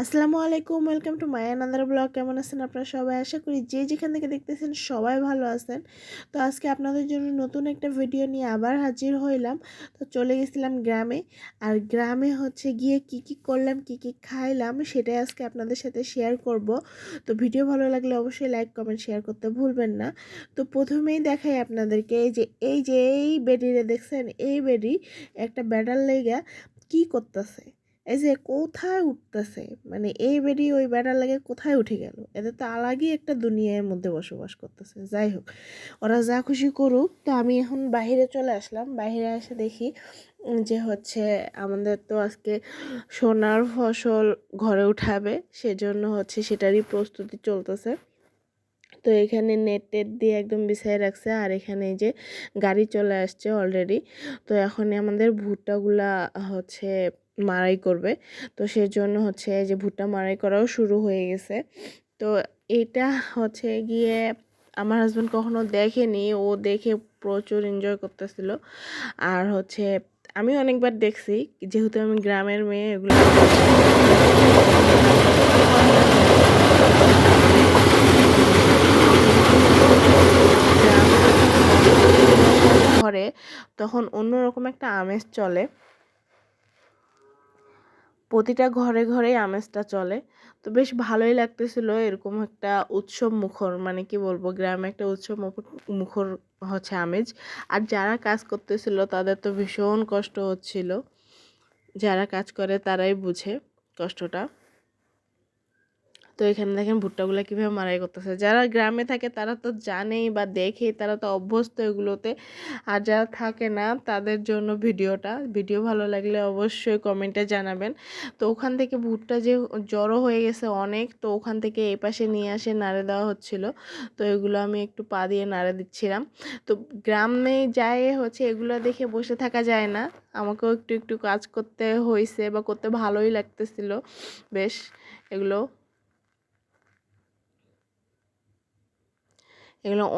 আসসালামু আলাইকুম, welcome to my another blog. কেমন আছেন আপনারা সবাই? আশা করি যে যেখান থেকে দেখতেছেন সবাই ভালো আছেন। তো আজকে আপনাদের জন্য নতুন একটা ভিডিও নিয়ে আবার হাজির হইলাম। তো চলে গেছিলাম গ্রামে, আর গ্রামে গিয়ে কি কি করলাম, কি কি খাইলাম, সেটাই আজকে আপনাদের সাথে শেয়ার করব। তো ভিডিও ভালো লাগলে অবশ্যই লাইক কমেন্ট শেয়ার করতে ভুলবেন না। তো প্রথমেই দেখাই আপনাদেরকে, এই বেডিরে দেখছেন, এই বেডি একটা ব্যাটার লেগা কি করতেছে, এই যে কোথায় উঠতেছে, মানে এই বেডি ওই বেড়ার লাগে কোথায় উঠে গেল। এদের তো আলাগই একটা দুনিয়ার মধ্যে বসবাস করতেছে। যাই হোক, ওরা যা খুশি করুক। তো আমি এখন বাইরে চলে আসলাম। বাইরে এসে দেখি আমাদের তো আজকে সোনার ফসল ঘরে উঠাবে, সেজন্য সেটারই প্রস্তুতি চলতেছে। তো এখানে নেট টেট দিয়ে একদম বিছাই রাখছে, আর এখানে এই যে গাড়ি চলে আসছে অলরেডি। তো এখন আমাদের ভুট্টাগুলা মাড়াই করবে। তো সেজন্য এই যে ভুট্টা মাড়াই করাও শুরু হয়ে গেছে। তো এটা গিয়ে আমার হাজব্যান্ড কখনো দেখেনি, ও দেখে প্রচুর এনজয় করতেছিল। আর আমি অনেকবার দেখছি, যেহেতু আমি গ্রামের মেয়ে, এগুলো ঘরে তখন অন্যরকম একটা আমেজ চলে। প্রতিটা ঘরে ঘরেই আমেজটা চলে। তো বেশ ভালোই লাগতেছিল, এরকম একটা উৎসব মুখর, মানে কি বলবো, গ্রামে একটা উৎসব মুখর আমেজ। আর যারা কাজ করতেছিল তাদের তো ভীষণ কষ্ট হচ্ছিল। যারা কাজ করে তারাই বুঝে কষ্টটা। তো এখানে দেখেন ভুট্টাগুলো কীভাবে মাড়াই করতেছে। যারা গ্রামে থাকে তারা তো জানেই বা দেখেই, তারা তো অভ্যস্ত এগুলোতে। আর যারা থাকে না তাদের জন্য ভিডিও ভালো লাগলে অবশ্যই কমেন্টে জানাবেন। তো ওখান থেকে ভুট্টা যে জড়ো হয়ে গেছে অনেক, তো ওখান থেকে এই পাশে নিয়ে আসে নাড়ে দেওয়া হচ্ছিল। তো এগুলো আমি একটু পা দিয়ে নাড়ে দিচ্ছিলাম। তো গ্রামে যায় এগুলো দেখে বসে থাকা যায় না, আমাকেও একটু একটু কাজ করতে হয়েছে, বা করতে ভালোই লাগতেছিল বেশ। এগুলো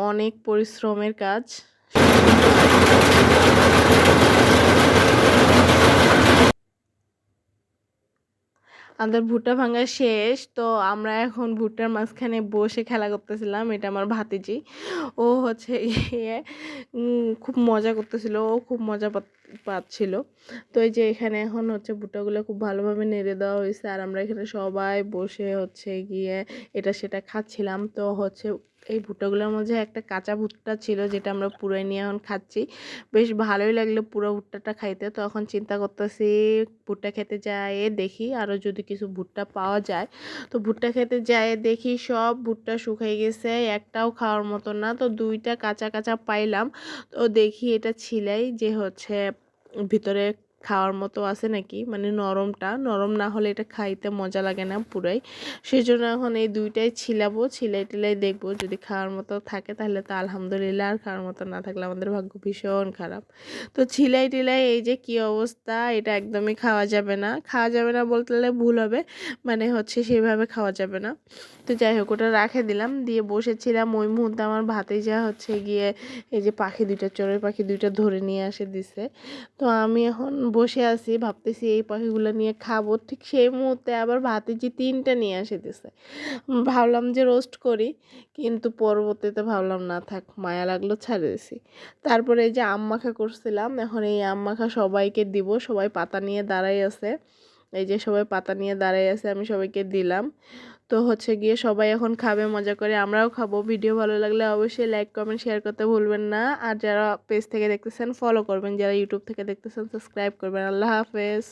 অনেক পরিশ্রমের কাজ। আমাদের ভুট্টা ভাঙা শেষ। তো আমরা এখন ভুট্টার মাঝখানে বসে খেলা করতেছিলাম। এটা আমার ভাতিজি, ও গিয়ে খুব মজা করতেছিল, ও খুব মজা পাচ্ছিল। তো এই যে এখানে এখন ভুট্টাগুলো খুব ভালোভাবে নেড়ে দেওয়া হয়েছে, আর আমরা এখানে সবাই বসে গিয়ে এটা সেটা খাচ্ছিলাম। তো এই ভুট্টাগুলোর মধ্যে একটা কাঁচা ভুট্টা ছিল, যেটা আমরা পুরাই নিয়ে এখন খাচ্ছি। বেশ ভালোই লাগলো পুরো ভুট্টাটা খাইতে। তো এখন চিন্তা করতেছি ভুট্টা খেতে যায় দেখি আরও যদি কিছু ভুট্টা পাওয়া যায়। তো ভুট্টা খেতে যায় দেখি সব ভুট্টা শুকিয়ে গেছে, একটাও খাওয়ার মতো না। তো দুইটা কাঁচা কাঁচা পাইলাম। তো দেখি এটা ছিলাই যে ভিতরে খাওয়ার মতো আছে নাকি, মানে নরম না হলে এটা খাইতে মজা লাগে না পুরাই। সেই জন্য এখন এই দুইটাই ছিলাই টিলাই দেখবো, যদি খাওয়ার মতো থাকে তাহলে তো আলহামদুলিল্লাহ, আর খাওয়ার মতো না থাকলে আমাদের ভাগ্য ভীষণ খারাপ। তো ছিলাই টিলাই এই যে কি অবস্থা, এটা একদমই খাওয়া যাবে না বলতে ভুল হবে, মানে সেভাবে খাওয়া যাবে না। তো যাই হোক, ওটা রাখে দিলাম, দিয়ে বসেছিলাম। ওই মুহূর্তে আমার ভাতিজা গিয়ে এই যে চড়ুই পাখি দুইটা ধরে নিয়ে আসে দিছে। তো আমি এখন বসে আছি, ভাবতেছি এই পাখিগুলো নিয়ে খাবো। ঠিক সেই মুহূর্তে আবার ভাতিজি তিনটা নিয়ে এসে দিছে। ভাবলাম যে রোস্ট করি, কিন্তু পরবর্তীতে ভাবলাম না থাক, মায়া লাগলো, ছাড়ে দিছি। তারপরে এই যে আম মাখা করছিলাম, এখন এই আম মাখা সবাইকে দিব। সবাই পাতা নিয়ে দাঁড়াই আছে, এই যে সবাই পাতা নিয়ে দাঁড়াই আছে, আমি সবাইকে দিলাম। তো গিয়ে সবাই এখন খাবে মজা করে, আমরাও খাবো। ভিডিও ভালো লাগলে অবশ্যই লাইক কমেন্ট শেয়ার করতে ভুলবেন না। আর যারা পেজ থেকে দেখতেছেন ফলো করবেন, যারা ইউটিউব থেকে দেখতেছেন সাবস্ক্রাইব করবেন। আল্লাহ হাফেজ।